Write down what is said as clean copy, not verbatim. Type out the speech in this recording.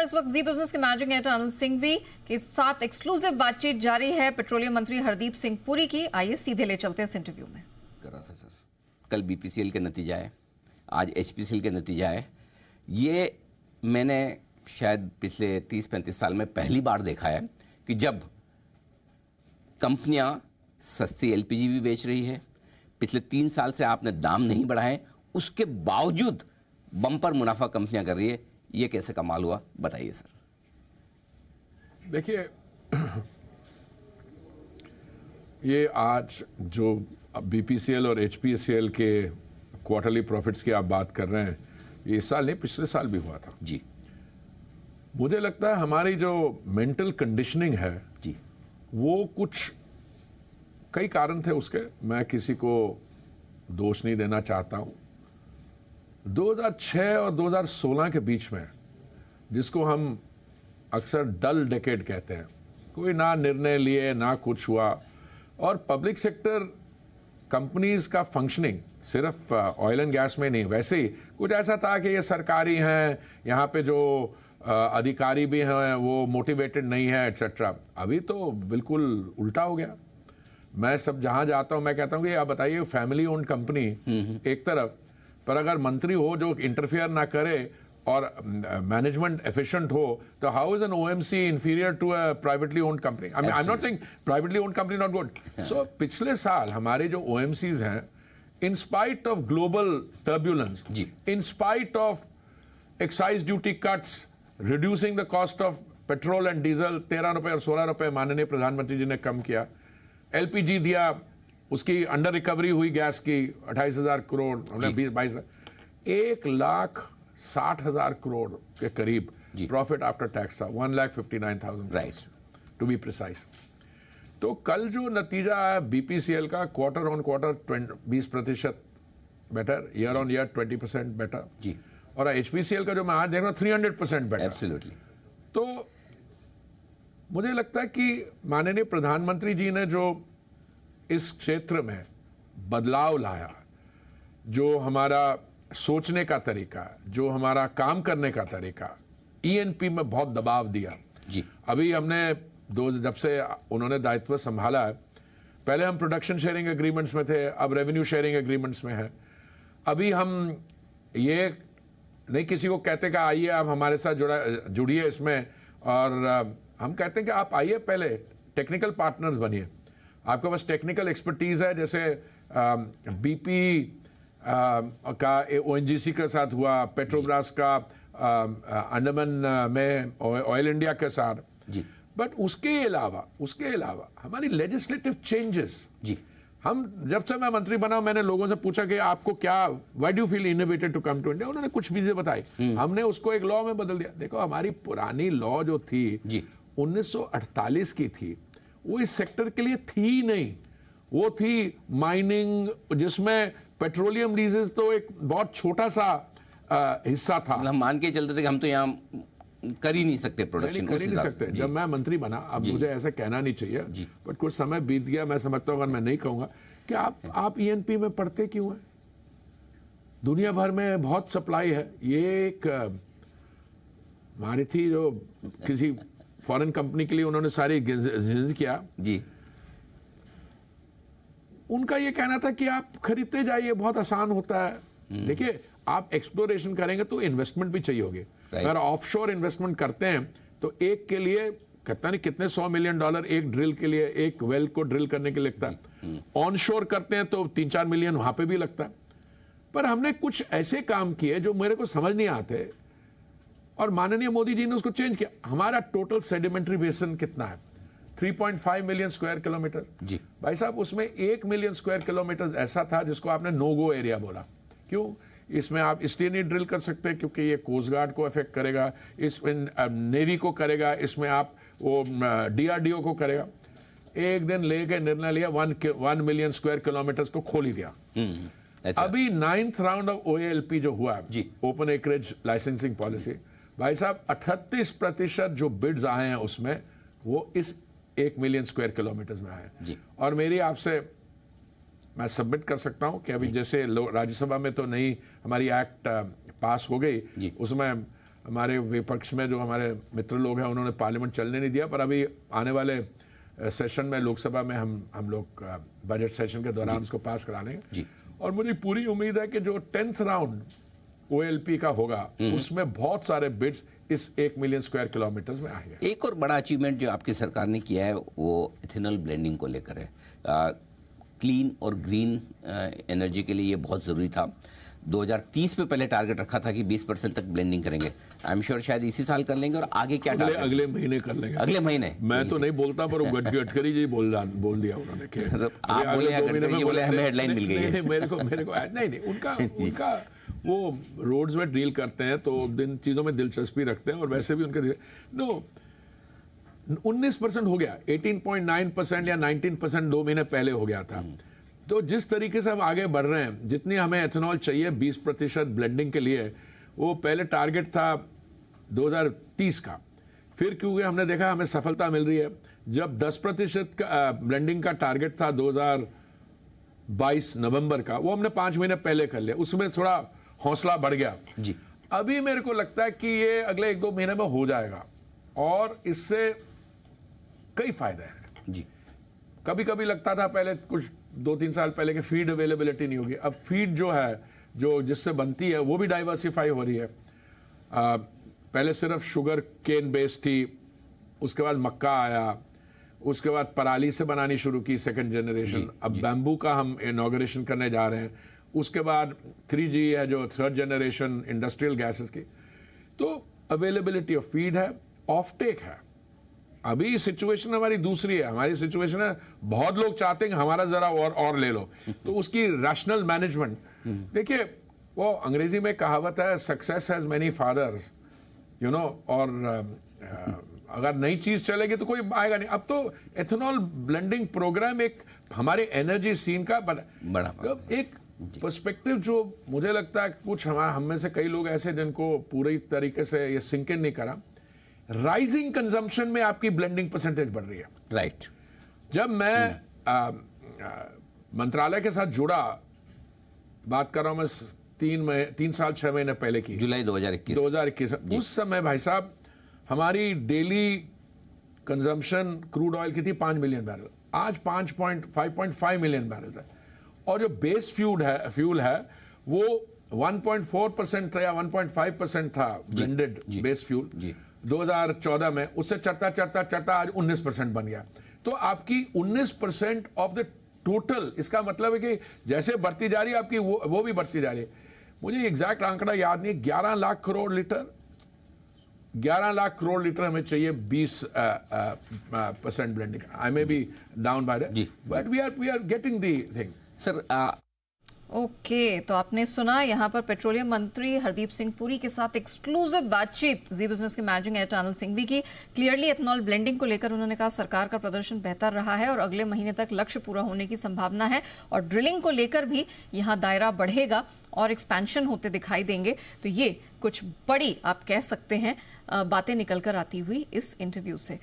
इस वक्त जी बिजनेस के मैनेजिंग एडिटर अनिल सिंघवी के साथ एक्सक्लूसिव बातचीत जारी है पेट्रोलियम मंत्री हरदीप सिंह पुरी की। आइए सीधे ले चलते हैं इस इंटरव्यू में। कर रहा था सर, कल बीपीसीएल के नतीजा है, आज एचपीसीएल के नतीजा है। ये मैंने शायद पिछले 30-35 साल में पहली बार देखा है कि जब कंपनियां सस्ती एलपीजी भी बेच रही है, पिछले 3 साल से आपने दाम नहीं बढ़ाए, उसके बावजूद बम्पर मुनाफा कंपनियां कर रही है। ये कैसे कमाल हुआ, बताइए सर। देखिए, ये आज जो बीपीसीएल और एचपीसीएल के क्वार्टरली प्रॉफिट्स की आप बात कर रहे हैं, ये इस साल नहीं पिछले साल भी हुआ था जी। मुझे लगता है हमारी जो मेंटल कंडीशनिंग है जी, वो कुछ कई कारण थे उसके, मैं किसी को दोष नहीं देना चाहता हूं। 2006 और 2016 के बीच में, जिसको हम अक्सर डल डेकेड कहते हैं, कोई ना निर्णय लिए ना कुछ हुआ, और पब्लिक सेक्टर कंपनीज का फंक्शनिंग सिर्फ ऑयल एंड गैस में नहीं, वैसे ही कुछ ऐसा था कि ये सरकारी हैं, यहाँ पे जो अधिकारी भी हैं वो मोटिवेटेड नहीं है एटसेट्रा। अभी तो बिल्कुल उल्टा हो गया। मैं सब जहाँ जाता हूँ मैं कहता हूँ कि आप बताइए, फैमिली ओन्ड कंपनी एक तरफ, पर अगर मंत्री हो जो इंटरफेयर ना करे और मैनेजमेंट एफिशिएंट हो, तो how is an OMC inferior to a privately owned company? I am not saying privately owned company not good. So पिछले साल हमारे जो ओएमसीज हैं, in spite of global turbulence, in spite of excise duty cuts, reducing the cost of petrol and diesel, 13 रुपए और 16 रुपए माननीय प्रधानमंत्री जी ने कम किया, एलपीजी दिया, उसकी अंडर रिकवरी हुई गैस की 28,000 करोड़, हमने 22 1,60,000 करोड़ के करीब प्रॉफिट आफ्टर टैक्स था, 1,59,000 राइट टू बी प्रिसाइज। तो कल जो नतीजा है बीपीसीएल का, quarter on quarter 20% better, year on year 20% better जी, और एचपीसीएल का जो मैं आज देख रहा हूँ 300% बेटर। एब्सोल्युटली। तो मुझे लगता है कि माननीय प्रधानमंत्री जी ने जो इस क्षेत्र में बदलाव लाया, जो हमारा सोचने का तरीका, जो हमारा काम करने का तरीका, ईएनपी में बहुत दबाव दिया जी। अभी हमने जब से उन्होंने दायित्व संभाला है, पहले हम प्रोडक्शन शेयरिंग एग्रीमेंट्स में थे, अब रेवेन्यू शेयरिंग एग्रीमेंट्स में है। अभी हम ये नहीं किसी को कहते कि आइए आप हमारे साथ जुड़िए इसमें, और हम कहते हैं कि आप आइए, पहले टेक्निकल पार्टनर्स बनिए, आपके पास टेक्निकल एक्सपर्टीज है। जैसे बीपी का ओएनजीसी के साथ हुआ, पेट्रोब्रास का अंडमान में ऑयल इंडिया के साथ जी। बट उसके अलावा हमारी लेजिस्लेटिव चेंजेस जी, हम जब से मैं मंत्री बना, मैंने लोगों से पूछा कि आपको क्या, why do you feel innovated to come to India, उन्होंने कुछ भी चीजें बताई, हमने उसको एक लॉ में बदल दिया। देखो, हमारी पुरानी लॉ जो थी 1948 की थी, वो इस सेक्टर के लिए थी नहीं, वो थी माइनिंग, जिसमें पेट्रोलियम लीजेस तो एक बहुत छोटा सा हिस्सा था। हम मान के चलते थे कि हम तो यहाँ कर ही नहीं सकते प्रोडक्शन, कर ही नहीं सकते। जब मैं मंत्री बना, अब मुझे ऐसा कहना नहीं चाहिए, बट कुछ समय बीत गया, मैं समझता हूँ, अगर मैं नहीं कहूंगा कि आप ईएनपी में पढ़ते क्यों हैं? दुनिया भर में बहुत सप्लाई है। ये एक हमारी थी जो किसी फॉरेन कंपनी के लिए उन्होंने सारी किया जी, उनका ये कहना था कि आप खरीदते जाइए, बहुत आसान होता है। देखिए, आप एक्सप्लोरेशन करेंगे तो इन्वेस्टमेंट भी चाहिए होगी। अगर ऑफशोर इन्वेस्टमेंट करते हैं तो एक के लिए कहता नहीं कितने $100 मिलियन एक ड्रिल के लिए, एक वेल को ड्रिल करने के लिए लगता है। ऑनशोर करते हैं तो 3-4 मिलियन वहां पे भी लगता है। पर हमने कुछ ऐसे काम किए जो मेरे को समझ नहीं आते, और माननीय मोदी जी ने उसको चेंज किया। हमारा टोटल सेडिमेंट्री बेसिन कितना है? 3.5 मिलियन स्क्वायर किलोमीटर जी। भाई साहब, उसमें 1 मिलियन स्क्वायर किलोमीटर ऐसा था जिसको आपने नो गो एरिया बोला। क्यों? इसमें आप इसलिए नहीं ड्रिल कर सकते क्योंकि ये कोस्ट गार्ड को अफेक्ट करेगा, इसमें नेवी को करेगा, इसमें आप वो डीआरडीओ को करेगा। एक दिन लेके निर्णय लिया, 1 मिलियन स्क्वायर किलोमीटर को खोल ही दिया। अभी 9th राउंड ऑफ ओएएलपी जो हुआ जी, ओपन एकरेज लाइसेंसिंग पॉलिसी, भाई साहब 38% जो बिड्स आए हैं उसमें वो इस 1 मिलियन स्क्वायर किलोमीटर में आए हैं। और मेरी आपसे मैं सबमिट कर सकता हूं कि अभी जैसे राज्यसभा में तो नहीं, हमारी एक्ट पास हो गई, उसमें हमारे विपक्ष में जो हमारे मित्र लोग हैं उन्होंने पार्लियामेंट चलने नहीं दिया, पर अभी आने वाले सेशन में लोकसभा में हम लोग बजट सेशन के दौरान उसको पास करा लेंगे। और मुझे पूरी उम्मीद है कि जो 10th राउंड OLP का होगा उसमें बहुत सारे बिड्स इस 1 मिलियन स्क्वायर किलोमीटर्स में आएंगे। एक और बड़ा अचीवमेंट जो आपकी सरकार ने किया है वो इथेनॉल ब्लेंडिंग को लेकर है। क्लीन और ग्रीन एनर्जी के लिए ये बहुत ज़रूरी था। 2030 पे पहले टारगेट रखा था कि 20% तक ब्लेंडिंग करेंगे। आई एम श्योर शायद इसी साल कर लेंगे। और आगे क्या अगले महीने कर लेंगे। अगले महीने मैं तो नहीं बोलता, पर गडकरी जी बोल दिया उन्होंने कि आप बोले या गडकरी बोले, हमें हेडलाइन मिल गई है। मेरे को नहीं उनका वो रोड्स में डील करते हैं तो इन चीजों में दिलचस्पी रखते हैं, और वैसे भी उनके 19% हो गया, 18.9% या 19% 2 महीने पहले हो गया था। तो जिस तरीके से हम आगे बढ़ रहे हैं, जितनी हमें एथेनॉल चाहिए 20% ब्लेंडिंग के लिए, वो पहले टारगेट था 2030 का। फिर क्योंकि हमने देखा हमें सफलता मिल रही है। जब 10% का ब्लेंडिंग का टारगेट था 2022 नवंबर का, वो हमने 5 महीने पहले कर लिया, उसमें थोड़ा हौसला बढ़ गया जी। अभी मेरे को लगता है कि ये अगले 1-2 महीने में हो जाएगा, और इससे कई फायदे हैं जी। कभी कभी लगता था पहले, कुछ 2-3 साल पहले, कि फीड अवेलेबिलिटी नहीं होगी। अब फीड जो है, जो जिससे बनती है, वो भी डाइवर्सिफाई हो रही है। पहले सिर्फ शुगर केन बेस्ड थी, उसके बाद मक्का आया, उसके बाद पराली से बनानी शुरू की 2nd जनरेशन, अब बैम्बू का हम इनॉग्रेशन करने जा रहे हैं। उसके बाद 3G है जो 3rd जनरेशन इंडस्ट्रियल गैसेस की। तो अवेलेबिलिटी ऑफ फीड है, ऑफ टेक है। अभी सिचुएशन हमारी दूसरी है। हमारी सिचुएशन है, बहुत लोग चाहते हैं कि हमारा जरा और ले लो, तो उसकी रैशनल मैनेजमेंट। देखिए, वो अंग्रेजी में कहावत है, success has many fathers, you know. और अगर नई चीज चलेगी तो कोई आएगा नहीं। अब तो एथेनॉल ब्लेंडिंग प्रोग्राम एक हमारे एनर्जी सीन का बड़ा एक पर्सपेक्टिव, जो मुझे लगता है कुछ हम में से कई लोग ऐसे जिनको पूरी तरीके से ये सिंक इन नहीं करा। राइजिंग कंजम्पशन में आपकी ब्लेंडिंग परसेंटेज बढ़ रही है। राइट। जब मैं मंत्रालय के साथ जुड़ा, बात कर रहा हूं मैं 3 साल 6 महीने पहले की, जुलाई 2021। उस समय भाई साहब हमारी डेली कंजम्पशन क्रूड ऑयल की थी 5 मिलियन बैरल, आज 5.5 मिलियन बैरल है। और जो बेस फ्यूल है वो 1.4% था या 1.5% था ब्लेंडेड बेस फ्यूल 2014 में। उससे चढ़ता आज 19% बन गया। तो आपकी 19% ऑफ द टोटल, इसका मतलब है कि जैसे बढ़ती जा रही है आपकी, वो भी बढ़ती जा रही है। मुझे एग्जैक्ट आंकड़ा याद नहीं, 11 लाख करोड़ लीटर हमें चाहिए 20% blending. I may be down by that, but we are getting the thing. Sir okay, तो आपने सुना यहाँ पर पेट्रोलियम मंत्री हरदीप सिंह पुरी के साथ एक्सक्लूसिव बातचीत जी बिजनेस के मैनेजिंग एडिटर अनिल सिंघवी की। क्लियरली एथेनॉल ब्लेंडिंग को लेकर उन्होंने कहा सरकार का प्रदर्शन बेहतर रहा है और अगले महीने तक लक्ष्य पूरा होने की संभावना है, और ड्रिलिंग को लेकर भी यहाँ दायरा बढ़ेगा और एक्सपेंशन होते दिखाई देंगे। तो ये कुछ बड़ी, आप कह सकते हैं, बातें निकल कर आती हुई इस इंटरव्यू से।